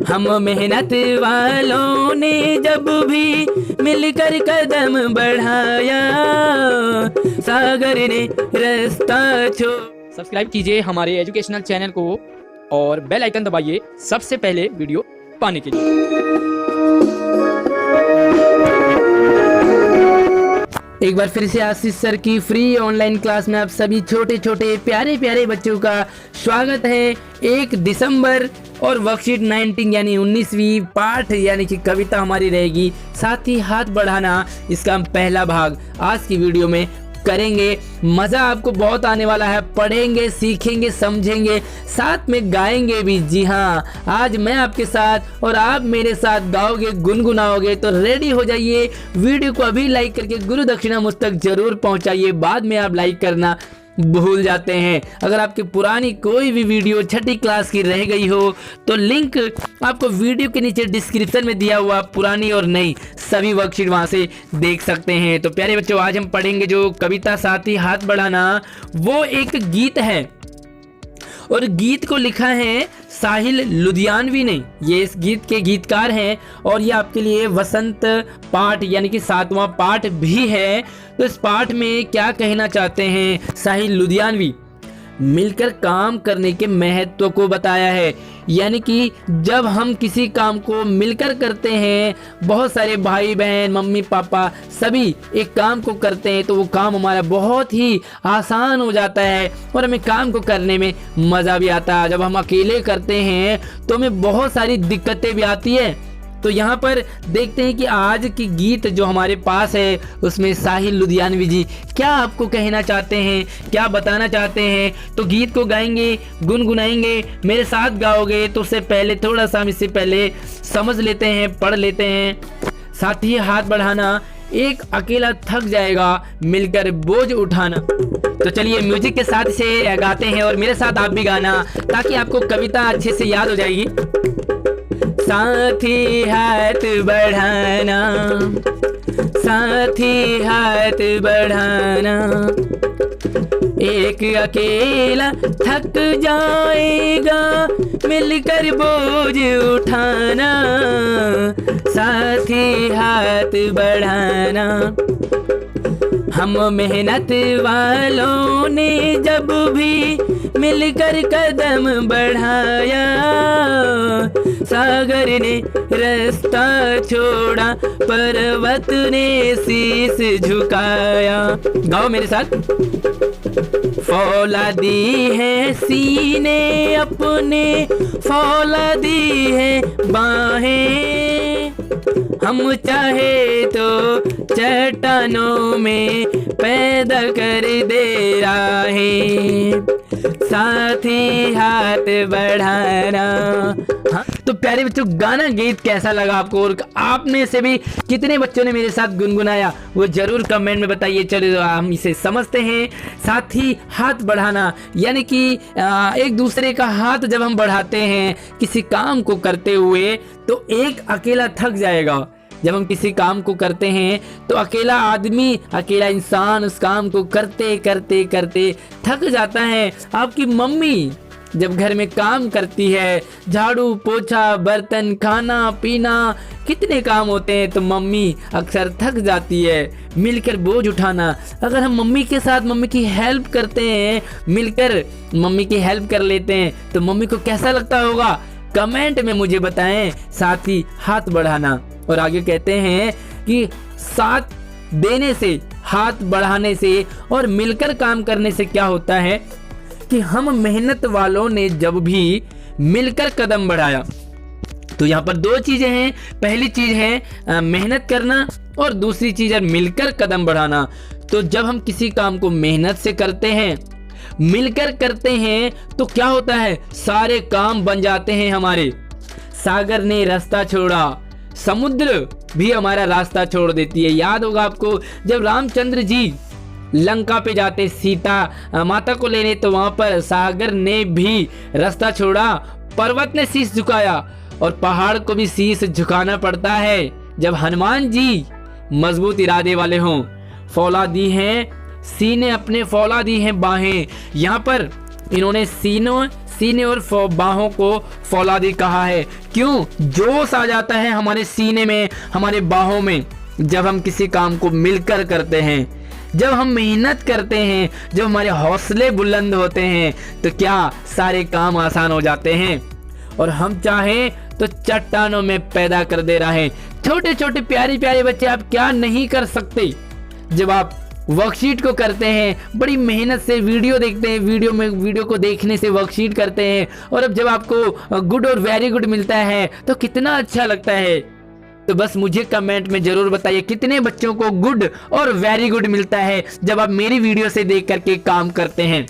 हम मेहनत वालों ने जब भी मिलकर कदम बढ़ाया, सागर ने रास्ता छोड़ा। सब्सक्राइब कीजिए हमारे एजुकेशनल चैनल को और बेल आइकन दबाइए सबसे पहले वीडियो पाने के लिए। एक बार फिर से आशीष सर की फ्री ऑनलाइन क्लास में आप सभी छोटे छोटे प्यारे प्यारे बच्चों का स्वागत है। 1 दिसंबर और वर्कशीट 19 यानी 19वीं पाठ यानी कि कविता हमारी रहेगी। साथ ही हाथ बढ़ाना, इसका हम पहला भाग आज की वीडियो में करेंगे। मज़ा आपको बहुत आने वाला है। पढ़ेंगे, सीखेंगे, समझेंगे, साथ में गाएंगे भी। जी हाँ, आज मैं आपके साथ और आप मेरे साथ गाओगे, गुनगुनाओगे। तो रेडी हो जाइए। वीडियो को अभी लाइक करके गुरु दक्षिणा मुझ तक जरूर पहुंचाइए। बाद में आप लाइक करना भूल जाते हैं। अगर आपकी पुरानी कोई भी वीडियो छठी क्लास की रह गई हो तो लिंक आपको वीडियो के नीचे डिस्क्रिप्शन में दिया हुआ, पुरानी और नई सभी वर्कशीट वहां से देख सकते हैं। तो प्यारे बच्चों, आज हम पढ़ेंगे जो कविता साथी हाथ बढ़ाना, वो एक गीत है और गीत को लिखा है साहिल लुधियानवी ने। ये इस गीत के गीतकार हैं और ये आपके लिए वसंत पाठ यानी कि 7वां पाठ भी है। तो इस पाठ में क्या कहना चाहते हैं साहिल लुधियानवी? मिलकर काम करने के महत्व को बताया है। यानी कि जब हम किसी काम को मिलकर करते हैं, बहुत सारे भाई बहन, मम्मी पापा सभी एक काम को करते हैं, तो वो काम हमारा बहुत ही आसान हो जाता है और हमें काम को करने में मज़ा भी आता है। जब हम अकेले करते हैं तो हमें बहुत सारी दिक्कतें भी आती है। तो यहाँ पर देखते हैं कि आज की गीत जो हमारे पास है उसमें साहिल लुधियानवी जी क्या आपको कहना चाहते हैं, क्या बताना चाहते हैं। तो गीत को गाएंगे, गुनगुनाएंगे, मेरे साथ गाओगे। तो उससे पहले थोड़ा सा हम इससे पहले समझ लेते हैं, पढ़ लेते हैं। साथी हाथ बढ़ाना, एक अकेला थक जाएगा, मिलकर बोझ उठाना। तो चलिए म्यूजिक के साथ से गाते हैं और मेरे साथ आप भी गाना, ताकि आपको कविता अच्छे से याद हो जाएगी। साथी हाथ बढ़ाना, साथी हाथ बढ़ाना, एक अकेला थक जाएगा, मिलकर बोझ उठाना, साथी हाथ बढ़ाना। हम मेहनत वालों ने जब भी मिलकर कदम बढ़ाया, सागर ने रास्ता छोड़ा, पर्वत ने शीश झुकाया। गाओ मेरे साथ। फौलादी है सीने अपने, फौलादी है बाहें, हम चाहे तो चट्टानों में पैदा कर दे राहें, साथी हाथ बढ़ाना। हाँ, तो प्यारे बच्चों, गाना गीत कैसा लगा आपको और आप में से भी कितने बच्चों ने मेरे साथ गुनगुनाया वो जरूर कमेंट में बताइए। चलो हम इसे समझते हैं। साथी हाथ बढ़ाना यानी कि एक दूसरे का हाथ जब हम बढ़ाते हैं किसी काम को करते हुए, तो एक अकेला थक जाएगा। जब हम किसी काम को करते हैं तो अकेला आदमी, अकेला इंसान उस काम को करते करते करते थक जाता है। आपकी मम्मी जब घर में काम करती है, झाड़ू पोछा, बर्तन, खाना पीना, कितने काम होते हैं, तो मम्मी अक्सर थक जाती है। मिलकर बोझ उठाना, अगर हम मम्मी के साथ मम्मी की हेल्प करते हैं, मिलकर मम्मी की हेल्प कर लेते हैं, तो मम्मी को कैसा लगता होगा कमेंट में मुझे बताएं। साथ ही हाथ बढ़ाना, और आगे कहते हैं कि साथ देने से, हाथ बढ़ाने से और मिलकर काम करने से क्या होता है कि हम मेहनत वालों ने जब भी मिलकर कदम बढ़ाया। तो यहाँ पर 2 चीजें हैं। पहली चीज है मेहनत करना और दूसरी चीज है मिलकर कदम बढ़ाना। तो जब हम किसी काम को मेहनत से करते हैं, मिलकर करते हैं, तो क्या होता है, सारे काम बन जाते हैं हमारे। सागर ने रास्ता छोड़ा, समुद्र भी हमारा रास्ता छोड़ देती है। याद होगा आपको जब रामचंद्र जी लंका पे जाते सीता माता को लेने, तो वहां पर सागर ने भी रास्ता छोड़ा, पर्वत ने शीश झुकाया, और पहाड़ को भी शीश झुकाना पड़ता है जब हनुमान जी मजबूत इरादे वाले हों। फौलादी हैं सीने अपने, फौलादी हैं बाहें। यहाँ पर इन्होंने सीनों सीने और बाहों को फौलादी कहा है। क्यों? जोश आ जाता है हमारे सीने में, हमारे बाहों में जब हम किसी काम को मिलकर करते हैं, जब हम मेहनत करते हैं, जब हमारे हौसले बुलंद होते हैं तो क्या सारे काम आसान हो जाते हैं और हम चाहें तो चट्टानों में पैदा कर दे रहे हैं। छोटे छोटे प्यारे प्यारे बच्चे आप क्या नहीं कर सकते जब आप वर्कशीट को करते हैं, बड़ी मेहनत से वीडियो देखते हैं, वीडियो को देखने से वर्कशीट करते हैं और अब जब आपको गुड और वेरी गुड मिलता है तो कितना अच्छा लगता है। तो बस मुझे कमेंट में जरूर बताइए कितने बच्चों को गुड और वेरी गुड मिलता है जब आप मेरी वीडियो से देख करके काम करते हैं।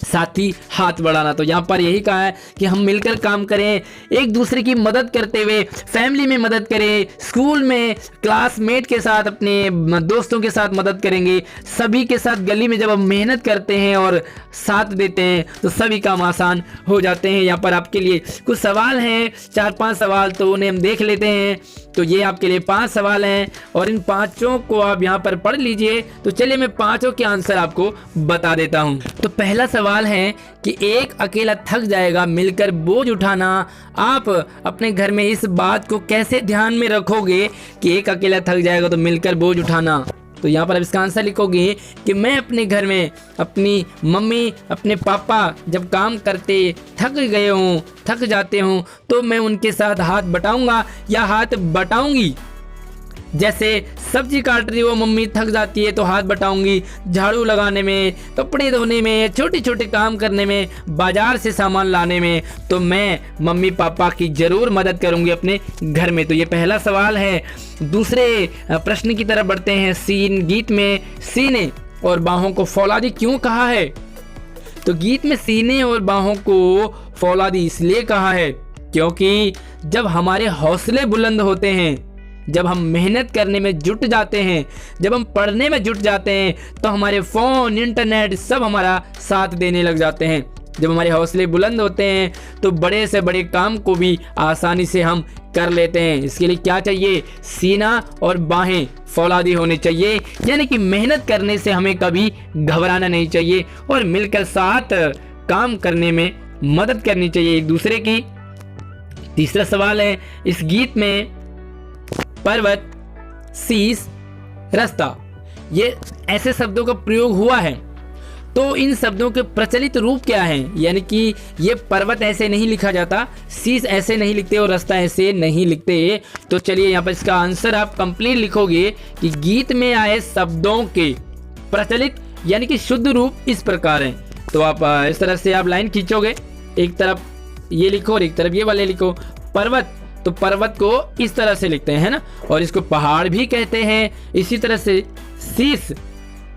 साथ ही हाथ बढ़ाना, तो यहाँ पर यही कहा है कि हम मिलकर काम करें, एक दूसरे की मदद करते हुए, फैमिली में मदद करें, स्कूल में क्लासमेट के साथ, अपने दोस्तों के साथ मदद करेंगे, सभी के साथ गली में जब हम मेहनत करते हैं और साथ देते हैं तो सभी काम आसान हो जाते हैं। यहाँ पर आपके लिए कुछ सवाल हैं, 4-5 सवाल, तो उन्हें हम देख लेते हैं। तो ये आपके लिए 5 सवाल हैं और इन 5 को आप यहाँ पर पढ़ लीजिए। तो चलिए मैं 5 के आंसर आपको बता देता हूँ। तो पहला सवाल है कि एक अकेला थक जाएगा, मिलकर बोझ उठाना। आप अपने घर में इस बात को कैसे ध्यान में रखोगे कि एक अकेला थक जाएगा तो मिलकर बोझ उठाना? तो यहाँ पर आप इसका आंसर लिखोगे कि मैं अपने घर में अपनी मम्मी, अपने पापा जब काम करते थक जाते हूँ तो मैं उनके साथ हाथ बटाऊंगा या हाथ बटाऊंगी। जैसे सब्जी काट रही हो मम्मी, थक जाती है तो हाथ बटाऊंगी। झाड़ू लगाने में, कपड़े धोने में, छोटे छोटे काम करने में, बाजार से सामान लाने में, तो मैं मम्मी पापा की जरूर मदद करूंगी अपने घर में। तो ये पहला सवाल है। दूसरे प्रश्न की तरफ बढ़ते हैं। गीत में सीने और बाहों को फौलादी क्यों कहा है? तो गीत में सीने और बाहों को फौलादी इसलिए कहा है क्योंकि जब हमारे हौसले बुलंद होते हैं, जब हम मेहनत करने में जुट जाते हैं, जब हम पढ़ने में जुट जाते हैं तो हमारे फ़ोन, इंटरनेट सब हमारा साथ देने लग जाते हैं। जब हमारे हौसले बुलंद होते हैं तो बड़े से बड़े काम को भी आसानी से हम कर लेते हैं। इसके लिए क्या चाहिए? सीना और बाहें फौलादी होने चाहिए, यानी कि मेहनत करने से हमें कभी घबराना नहीं चाहिए और मिलकर साथ काम करने में मदद करनी चाहिए एक दूसरे की। तीसरा सवाल है, इस गीत में पर्वत, शीश, रास्ता, ये ऐसे शब्दों का प्रयोग हुआ है, तो इन शब्दों के प्रचलित रूप क्या हैं? यानी कि ये पर्वत ऐसे नहीं लिखा जाता, शीश ऐसे नहीं लिखते और रास्ता ऐसे नहीं लिखते। तो चलिए यहाँ पर इसका आंसर आप कंप्लीट लिखोगे कि गीत में आए शब्दों के प्रचलित यानी कि शुद्ध रूप इस प्रकार हैं। तो आप इस तरह से आप लाइन खींचोगे, एक तरफ ये लिखो और एक तरफ ये वाले लिखो। पर्वत, तो पर्वत को इस तरह से लिखते हैं ना, और इसको पहाड़ भी कहते हैं। इसी तरह से शीश,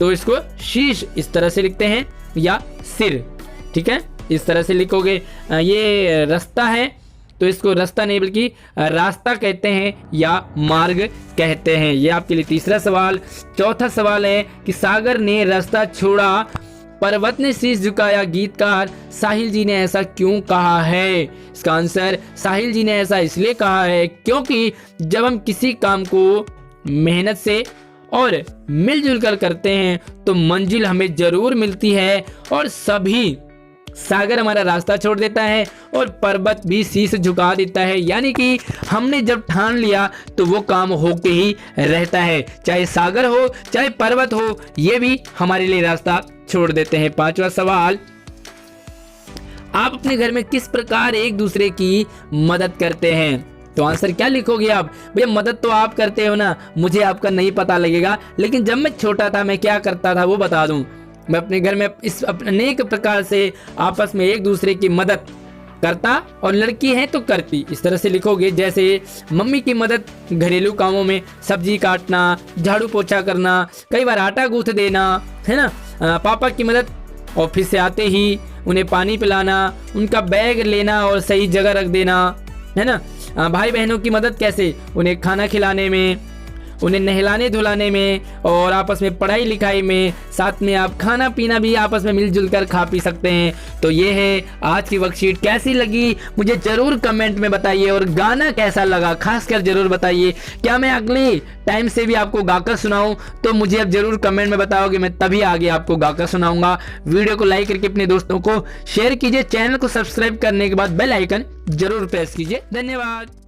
तो इसको शीश इस तरह से लिखते हैं या सिर, ठीक है, इस तरह से लिखोगे। ये रास्ता है तो इसको रास्ता नहीं बल्कि रास्ता कहते हैं या मार्ग कहते हैं। ये आपके लिए तीसरा सवाल। चौथा सवाल है कि सागर ने रास्ता छोड़ा, पर्वत ने शीश झुकाया, गीतकार साहिल जी ने ऐसा क्यों कहा है? इसका आंसर, साहिल जी ने ऐसा इसलिए कहा है क्योंकि जब हम किसी काम को मेहनत से और मिलजुल कर करते हैं तो मंजिल हमें जरूर मिलती है और सभी सागर हमारा रास्ता छोड़ देता है और पर्वत भी शीश झुका देता है। यानी कि हमने जब ठान लिया तो वो काम होके ही रहता है, चाहे सागर हो चाहे पर्वत हो, ये भी हमारे लिए रास्ता छोड़ देते हैं। पांचवा सवाल, आप अपने घर में किस प्रकार एक दूसरे की मदद करते हैं? तो आंसर क्या लिखोगे आप? भैया मदद तो आप करते हो ना, मुझे आपका नहीं पता लगेगा, लेकिन जब मैं छोटा था मैं क्या करता था वो बता दूं। मैं अपने घर में इस अनेक प्रकार से आपस में एक दूसरे की मदद करता, और लड़की है तो करती, इस तरह से लिखोगे। जैसे मम्मी की मदद घरेलू कामों में, सब्जी काटना, झाड़ू पोछा करना, कई बार आटा गूंथ देना, है ना। पापा की मदद ऑफिस से आते ही उन्हें पानी पिलाना, उनका बैग लेना और सही जगह रख देना, है ना। भाई बहनों की मदद कैसे? उन्हें खाना खिलाने में, उन्हें नहलाने धुलाने में और आपस में पढ़ाई लिखाई में, साथ में आप खाना पीना भी आपस में मिलजुल कर खा पी सकते हैं। तो ये है आज की वर्कशीट। कैसी लगी मुझे जरूर कमेंट में बताइए, और गाना कैसा लगा खासकर जरूर बताइए। क्या मैं अगले टाइम से भी आपको गाकर सुनाऊं तो मुझे अब जरूर कमेंट में बताओगे, मैं तभी आगे आपको गाकर सुनाऊंगा। वीडियो को लाइक करके अपने दोस्तों को शेयर कीजिए, चैनल को सब्सक्राइब करने के बाद बेल आइकन जरूर प्रेस कीजिए। धन्यवाद।